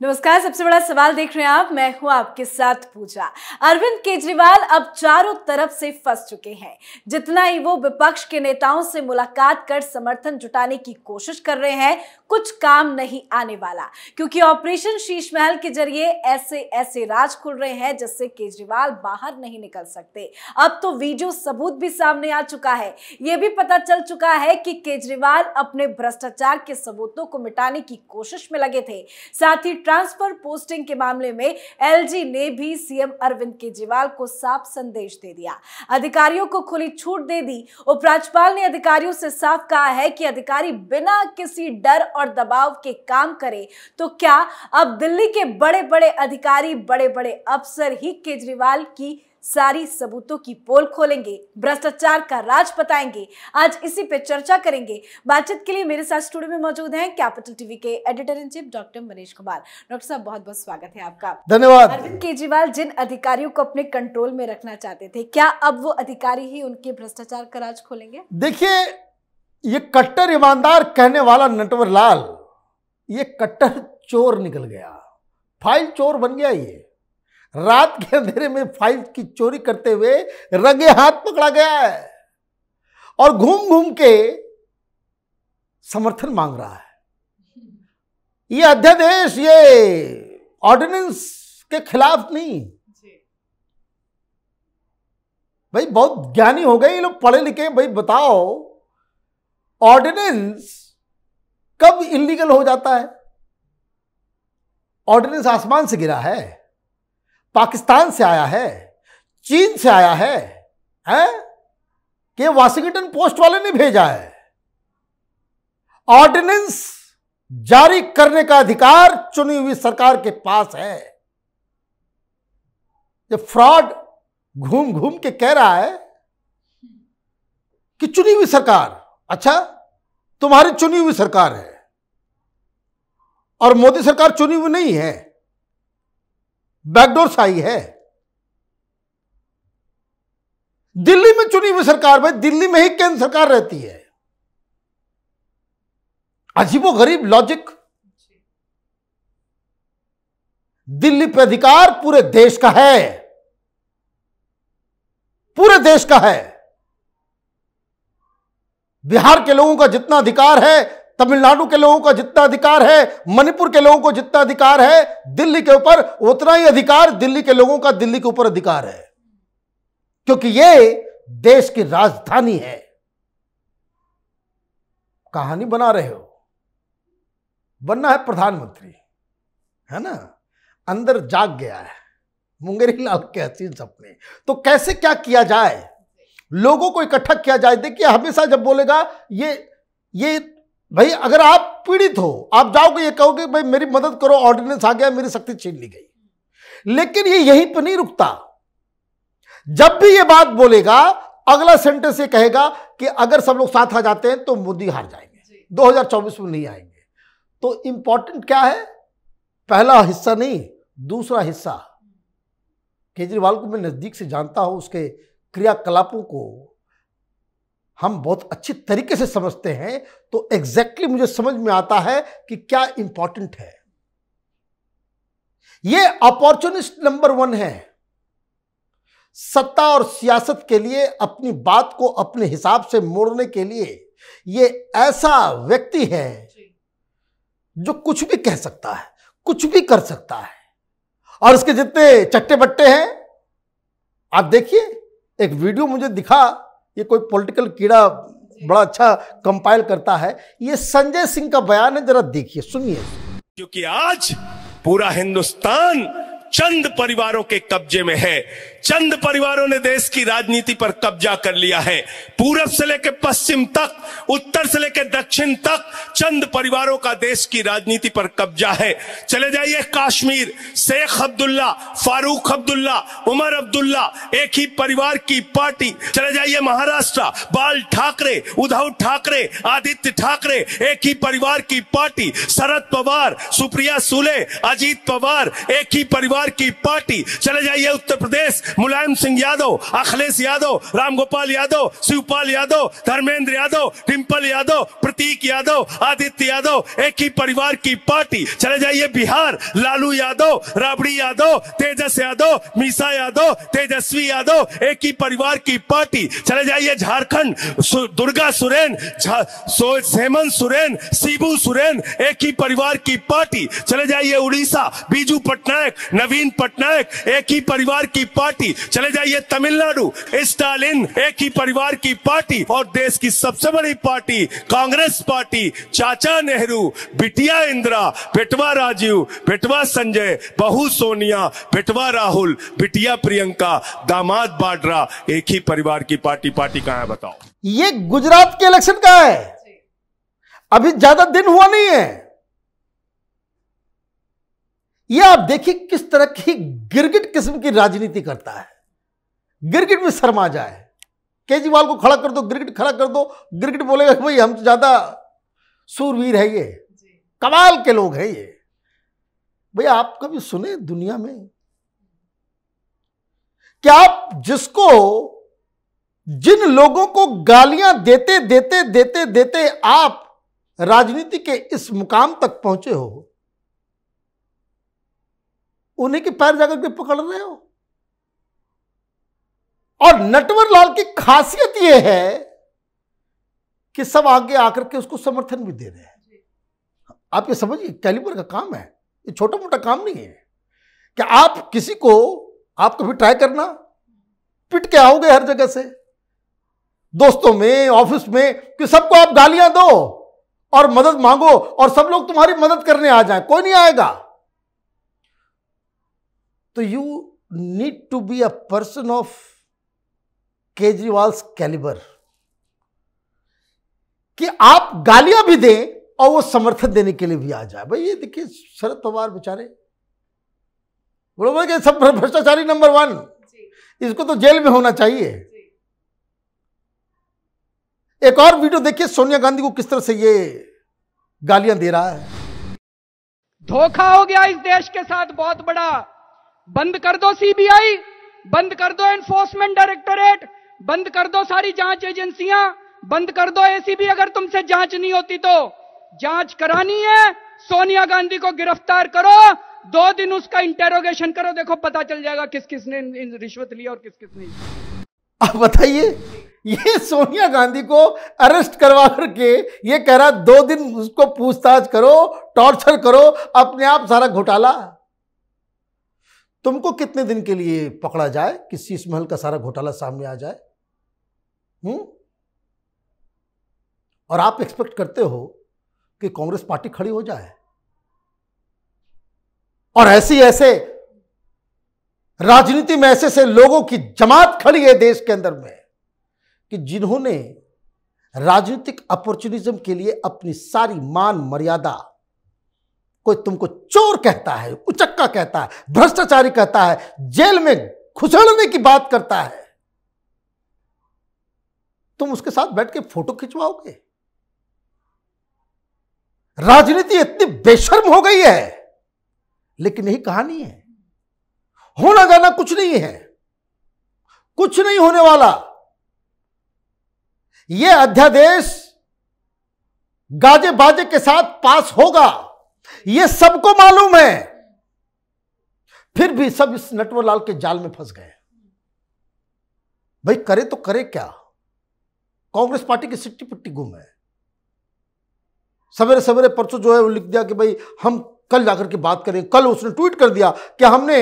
नमस्कार। सबसे बड़ा सवाल देख रहे हैं आप, मैं हूं आपके साथ पूजा। अरविंद केजरीवाल अब चारों तरफ से फंस चुके हैं। जितना ही वो विपक्ष के नेताओं से मुलाकात कर समर्थन जुटाने की कोशिश कर रहे हैं, कुछ काम नहीं आने वाला, क्योंकि ऑपरेशन शीश महल के जरिए ऐसे ऐसे राज खुल रहे हैं जिससे केजरीवाल बाहर नहीं निकल सकते। अब तो वीडियो सबूत भी सामने आ चुका है। यह भी पता चल चुका है कि केजरीवाल अपने भ्रष्टाचार के सबूतों को मिटाने की कोशिश में लगे थे। साथ ही ट्रांसफर पोस्टिंग के मामले में एलजी ने भी सीएम अरविंद केजरीवाल को साफ संदेश दे दिया, अधिकारियों को खुली छूट दे दी। उपराज्यपाल ने अधिकारियों से साफ कहा है कि अधिकारी बिना किसी डर और दबाव के काम करें। तो क्या अब दिल्ली के बड़े बड़े अधिकारी, बड़े बड़े अफसर ही केजरीवाल की सारी सबूतों की पोल खोलेंगे, भ्रष्टाचार का राज बताएंगे? आज इसी पे चर्चा करेंगे। बातचीत के लिए मेरे साथ स्टूडियो में मौजूद हैं कैपिटल टीवी के editor in chief doctor Manish Kumar. Doctor साहब, बहुत बहुत स्वागत है आपका। धन्यवाद। अरविंद केजरीवाल जिन अधिकारियों को अपने कंट्रोल में रखना चाहते थे, क्या अब वो अधिकारी ही उनके भ्रष्टाचार का राज खोलेंगे? देखिए, ये कट्टर ईमानदार कहने वाला नटवर लाल ये कट्टर चोर निकल गया, फाइल चोर बन गया। ये रात के अंधेरे में फाइल की चोरी करते हुए रंगे हाथ पकड़ा गया है और घूम घूम के समर्थन मांग रहा है। ये अध्यादेश, ये ऑर्डिनेंस के खिलाफ नहीं। भाई बहुत ज्ञानी हो गए ये लोग, पढ़े लिखे। भाई बताओ, ऑर्डिनेंस कब इलीगल हो जाता है? ऑर्डिनेंस आसमान से गिरा है, पाकिस्तान से आया है, चीन से आया है, कि वाशिंगटन पोस्ट वाले ने भेजा है। ऑर्डिनेंस जारी करने का अधिकार चुनी हुई सरकार के पास है। ये फ्रॉड घूम घूम के कह रहा है कि चुनी हुई सरकार, अच्छा तुम्हारी चुनी हुई सरकार है और मोदी सरकार चुनी हुई नहीं है, बैकडोर से आई है। दिल्ली में चुनी हुई सरकार, भाई दिल्ली में ही केंद्र सरकार रहती है। अजीबो गरीब लॉजिक। दिल्ली पे अधिकार पूरे देश का है, पूरे देश का है। बिहार के लोगों का जितना अधिकार है, तमिलनाडु के लोगों का जितना अधिकार है, मणिपुर के लोगों को जितना अधिकार है, दिल्ली के ऊपर उतना ही अधिकार दिल्ली के लोगों का दिल्ली के ऊपर अधिकार है, क्योंकि ये देश की राजधानी है। कहानी बना रहे हो, बनना है प्रधानमंत्री, है ना? अंदर जाग गया है मुंगेरी लाल के हसीन सपने। तो कैसे क्या किया जाए, लोगों को इकट्ठा किया जाए? देखिए, हमेशा जब बोलेगा ये भाई, अगर आप पीड़ित हो, आप जाओगे ये कहोगे भाई मेरी मदद करो, ऑर्डिनेंस आ गया, मेरी शक्ति छीन ली गई। लेकिन ये यहीं पर नहीं रुकता। जब भी ये बात बोलेगा, अगला सेंटेंस ये कहेगा कि अगर सब लोग साथ आ जाते हैं तो मोदी हार जाएंगे, 2024 में नहीं आएंगे। तो इंपॉर्टेंट क्या है? पहला हिस्सा नहीं, दूसरा हिस्सा। केजरीवाल को मैं नजदीक से जानता हूं, उसके क्रियाकलापों को हम बहुत अच्छी तरीके से समझते हैं, तो एग्जैक्टली मुझे समझ में आता है कि क्या इंपॉर्टेंट है। ये अपॉर्चुनिस्ट नंबर 1 है। सत्ता और सियासत के लिए अपनी बात को अपने हिसाब से मोड़ने के लिए ये ऐसा व्यक्ति है जो कुछ भी कह सकता है, कुछ भी कर सकता है। और इसके जितने चट्टे बट्टे हैं, आप देखिए, एक वीडियो मुझे दिखा, ये कोई पॉलिटिकल कीड़ा बड़ा अच्छा कंपाइल करता है। ये संजय सिंह का बयान है, जरा देखिए, सुनिए। क्योंकि आज पूरा हिंदुस्तान चंद परिवारों के कब्जे में है। चंद परिवारों ने देश की राजनीति पर कब्जा कर लिया है। पूरब से लेकर पश्चिम तक, उत्तर से लेकर दक्षिण तक चंद परिवारों का देश की राजनीति पर कब्जा है। चले जाइए कश्मीर, शेख अब्दुल्ला, फारूक अब्दुल्ला, उमर अब्दुल्ला, एक ही परिवार की पार्टी। चले जाइए महाराष्ट्र, बाल ठाकरे, उद्धव ठाकरे, आदित्य ठाकरे, एक ही परिवार की पार्टी। शरद पवार, सुप्रिया सुले, अजीत पवार, एक ही परिवार की पार्टी। चले जाइए उत्तर प्रदेश, मुलायम सिंह यादव, अखिलेश यादव, रामगोपाल यादव, शिवपाल यादव, धर्मेंद्र यादव, डिंपल यादव, प्रतीक यादव, आदित्य यादव, एक ही परिवार की पार्टी। चले जाइए बिहार, लालू यादव, राबड़ी यादव, तेजस यादव, मीसा यादव, तेजस्वी यादव, एक ही परिवार की पार्टी। चले जाइए झारखंड, दुर्गा सोरेन, हेमंत सोरेन, शिबू सोरेन, एक ही परिवार की पार्टी। चले जाइए उड़ीसा, बीजू पटनायक, नवीन पटनायक, एक ही परिवार की पार्टी। चले जाइए तमिलनाडु, स्टालिन, एक ही परिवार की पार्टी। और देश की सबसे बड़ी पार्टी कांग्रेस पार्टी, चाचा नेहरू, बिटिया इंदिरा, बेटवा राजीव, बेटवा संजय, बहू सोनिया, बेटवा राहुल, बिटिया प्रियंका, दामाद वाड्रा, एक ही परिवार की पार्टी। पार्टी कहां है बताओ? ये गुजरात के इलेक्शन का है, अभी ज्यादा दिन हुआ नहीं है। यह आप देखिए किस तरह की गिरगिट किस्म की राजनीति करता है। गिरगिट में शर्मा जाए, केजरीवाल को खड़ा कर दो, गिरगिट खड़ा कर दो, गिरगिट बोलेगा कि भाई हम तो ज्यादा सूरवीर है, ये कमाल के लोग हैं ये। भैया आप कभी सुने दुनिया में क्या आप जिसको, जिन लोगों को गालियां देते देते देते देते आप राजनीति के इस मुकाम तक पहुंचे हो, उन्हीं के पैर जाकर के पकड़ रहे हो? और नटवर लाल की खासियत यह है कि सब आगे आकर के उसको समर्थन भी दे रहे हैं। आप ये समझिए कैलिबर का काम है, ये छोटा मोटा काम नहीं है कि आप किसी को, आप कभी ट्राई करना, पिट के आओगे हर जगह से, दोस्तों में, ऑफिस में, कि सबको आप गालियां दो और मदद मांगो और सब लोग तुम्हारी मदद करने आ जाए, कोई नहीं आएगा। तो you need to be a person of Kejriwal's calibre कि आप गालियां भी दें और वो समर्थन देने के लिए भी आ जाए। भाई ये देखिए शरद पवार बेचारे, बोलो कि सब भ्रष्टाचारी नंबर 1, इसको तो जेल में होना चाहिए। एक और वीडियो देखिए सोनिया गांधी को किस तरह से ये गालियां दे रहा है। धोखा हो गया इस देश के साथ बहुत बड़ा। बंद कर दो सीबीआई, बंद कर दो एनफोर्समेंट डायरेक्टोरेट, बंद कर दो सारी जांच एजेंसियां, बंद कर दो एसीबी। अगर तुमसे जांच नहीं होती तो जांच करानी है, सोनिया गांधी को गिरफ्तार करो, 2 दिन उसका इंटेरोगेशन करो, देखो पता चल जाएगा किस किस ने रिश्वत लिया और किस किस नहीं। आप बताइए, ये सोनिया गांधी को अरेस्ट करवा करके ये कह रहा 2 दिन उसको पूछताछ करो, टॉर्चर करो, अपने आप सारा घोटाला। तुमको कितने दिन के लिए पकड़ा जाए कि शीश महल का सारा घोटाला सामने आ जाए? और आप एक्सपेक्ट करते हो कि कांग्रेस पार्टी खड़ी हो जाए? और ऐसे राजनीति में ऐसे लोगों की जमात खड़ी है देश के अंदर में कि जिन्होंने राजनीतिक अपॉर्चुनिज्म के लिए अपनी सारी मान मर्यादा, कोई तुमको चोर कहता है, उचक्का कहता है, भ्रष्टाचारी कहता है, जेल में घुसड़ने की बात करता है, तुम उसके साथ बैठ के फोटो खिंचवाओगे? राजनीति इतनी बेशर्म हो गई है। लेकिन यही कहानी है, होना जाना कुछ नहीं है, कुछ नहीं होने वाला। यह अध्यादेश गाजे बाजे के साथ पास होगा, यह सबको मालूम है। फिर भी सब इस नटवर लाल के जाल में फंस गए। भाई करे तो करे क्या? कांग्रेस पार्टी की सिट्टी पिट्टी गुम है। सवेरे सवेरे परसों जो है वो लिख दिया कि भाई हम कल जाकर के बात करें। कल उसने ट्वीट कर दिया कि हमने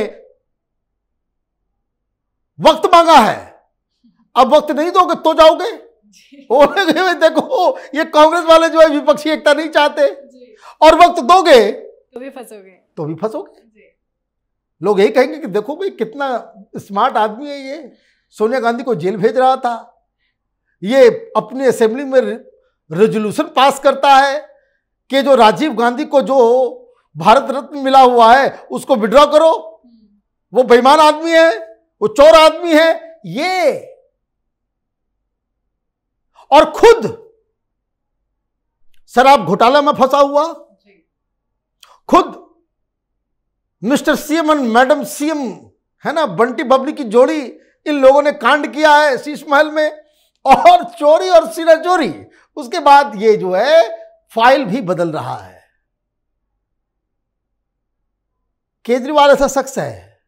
वक्त मांगा है, अब वक्त नहीं दोगे तो जाओगे। देखो ये कांग्रेस वाले जो है विपक्षी एकता नहीं चाहते, और वक्त दोगे तो भी फंसोगे। लोग यही कहेंगे कि देखो भाई कितना स्मार्ट आदमी है ये, सोनिया गांधी को जेल भेज रहा था, ये अपनी असेंबली में रेजोल्यूशन पास करता है कि जो राजीव गांधी को जो भारत रत्न मिला हुआ है उसको विड्रॉ करो, वो बेईमान आदमी है, वो चोर आदमी है ये। और खुद शराब घोटाला में फंसा हुआ, खुद मिस्टर सीएम और मैडम सीएम है ना, बंटी बबली की जोड़ी, इन लोगों ने कांड किया है शीश महल में, और चोरी और सिरा चोरी। उसके बाद ये जो है फाइल भी बदल रहा है। केजरीवाल ऐसा शख्स है,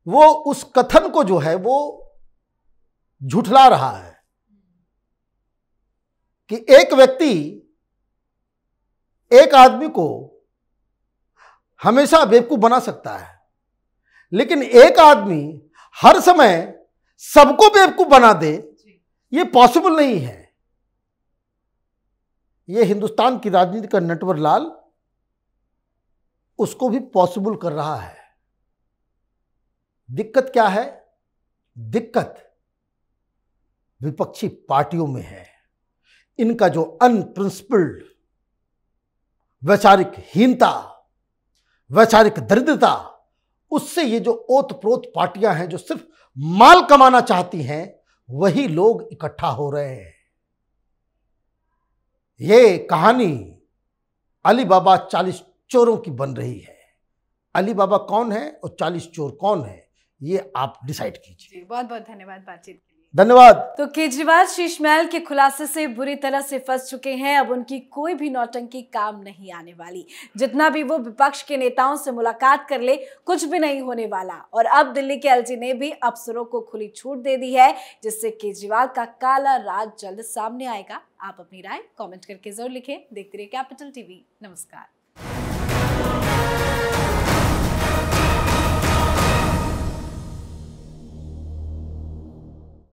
वो उस कथन को जो है वो झुठला रहा है कि एक व्यक्ति एक आदमी को हमेशा बेवकूफ बना सकता है, लेकिन एक आदमी हर समय सबको बेवकूफ बना दे, ये पॉसिबल नहीं है। ये हिंदुस्तान की राजनीति का नटवर लाल उसको भी पॉसिबल कर रहा है। दिक्कत क्या है? दिक्कत विपक्षी पार्टियों में है। इनका जो अनप्रिंसिपल्ड वैचारिक हीनता, वैचारिक दरिद्रता, उससे ये जो ओतप्रोत पार्टियां हैं जो सिर्फ माल कमाना चाहती हैं, वही लोग इकट्ठा हो रहे हैं। ये कहानी अली बाबा 40 चोरों की बन रही है। अली बाबा कौन है और 40 चोर कौन है, ये आप डिसाइड कीजिए। बहुत बहुत धन्यवाद बातचीत के लिए। धन्यवाद। तो केजरीवाल शीश महल के खुलासे से बुरी तरह से फंस चुके हैं। अब उनकी कोई भी नौटंकी काम नहीं आने वाली। जितना भी वो विपक्ष के नेताओं से मुलाकात कर ले, कुछ भी नहीं होने वाला। और अब दिल्ली के एलजी ने भी अफसरों को खुली छूट दे दी है, जिससे केजरीवाल का काला राज जल्द सामने आएगा। आप अपनी राय कमेंट करके जरूर लिखें। देखते रहिए कैपिटल टीवी। नमस्कार।